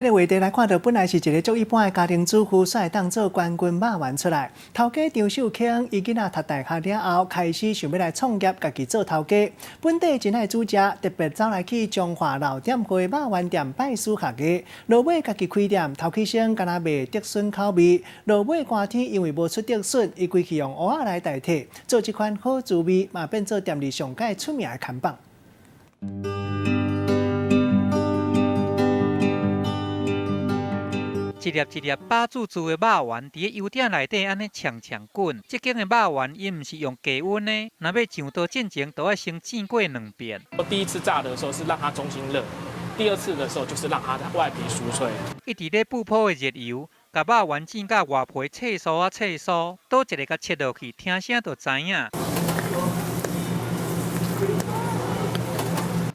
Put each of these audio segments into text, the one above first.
个话题来看到，本来是一个足一般的家庭主妇，煞会当做冠军肉丸出来。头家张秀卿，伊囡仔读大学了后，开始想要来创业，家己做头家。本地真爱煮食，特别走来去中华老店会肉丸店拜师学艺。落尾家己开店，头起先敢若卖竹笋口味，落尾寒天因为无出竹笋，伊规去用蚵仔来代替，做这款好滋味，嘛变做店里上界出名的看板。一粒一粒把煮的肉丸，伫个油鼎内底安尼呛呛滚。这间的肉丸伊毋是用低温的，若要上刀进前，都要先煎过2遍。我第一次炸的时候是让它中心热，第二次的时候就是让它的外皮酥脆。伊伫咧不破的热油，甲肉丸煎到外皮脆酥啊脆酥，倒一个甲切落去，听声就知影。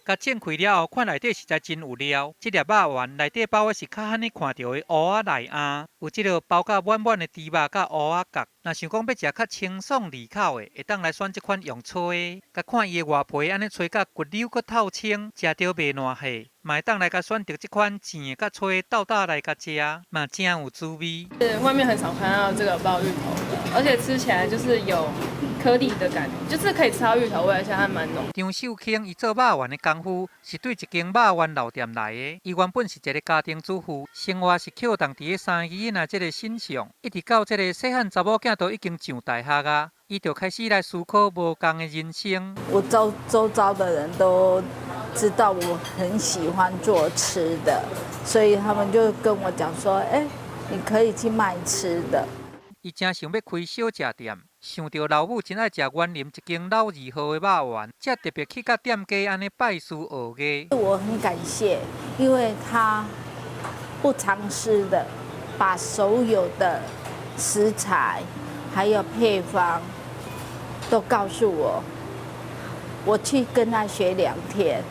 甲煎开了后，看内底实在真有料。这粒肉丸内底包的是较罕你看到的蚵仔内鸭，有这个包甲满满的猪肉甲蚵仔角。若想讲要食较清爽利口的，会当来选这款用吹的。甲看伊的外皮安尼吹甲骨溜佮透清，食着袂烂下。嘛会当来甲选择这款甜甲吹豆豆来甲食，嘛真有滋味。外面很少看到这个爆芋头的，而且吃起来就是有颗粒的感觉，就是可以吃到芋头味，而且还蛮浓。张秀卿伊做肉丸的功夫是对一间肉丸老店来的。伊原本是一个家庭主妇，生活是扣动伫个3个囡仔这个身上，一直到这个细汉查某囝都已经上大学啊，伊就开始来思考无同的人生。我周遭的人都知道我很喜欢做吃的，所以他们就跟我讲说：“你可以去卖吃的。”伊正想要开小食店，想到老母真爱食园林一间老字号的肉丸，才特别去甲店家安尼拜师学艺。我很感谢，因为他不藏私的，把所有的食材还有配方都告诉我，我去跟他学2天。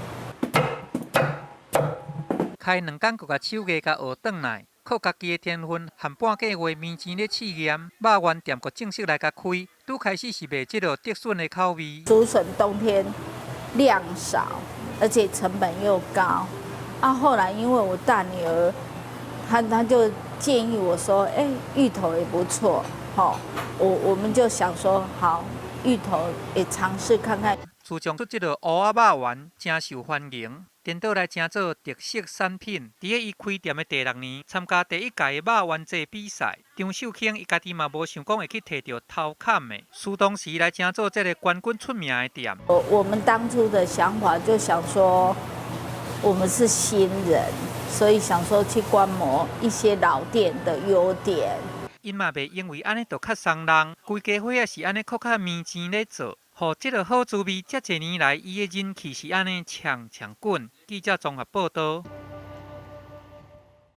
开2天，就甲手艺甲学转来，靠家己的天分和半个月面前咧试验，肉丸店就正式来甲开。拄开始是卖这个竹笋的口味。竹笋冬天量少，而且成本又高。后来因为我大女儿，她就建议我说：“芋头也不错。”我们就想说好，芋头也尝试看看。自从出这个蚵仔肉丸真受欢迎，颠倒来成做特色产品。伫个伊开店的第6年，参加第1届的肉丸节比赛，张秀卿伊家己嘛无想讲会去摕到头坎的，苏当时来成做这个冠军出名的店。我们当初的想法就想说，我们是新人，所以想说去观摩一些老店的优点。因嘛袂因为安尼就较松人，规家伙也是安尼靠较面前咧做。互这个好滋味，遮侪年来，伊的人气是安尼呛呛滚。记者综合报道。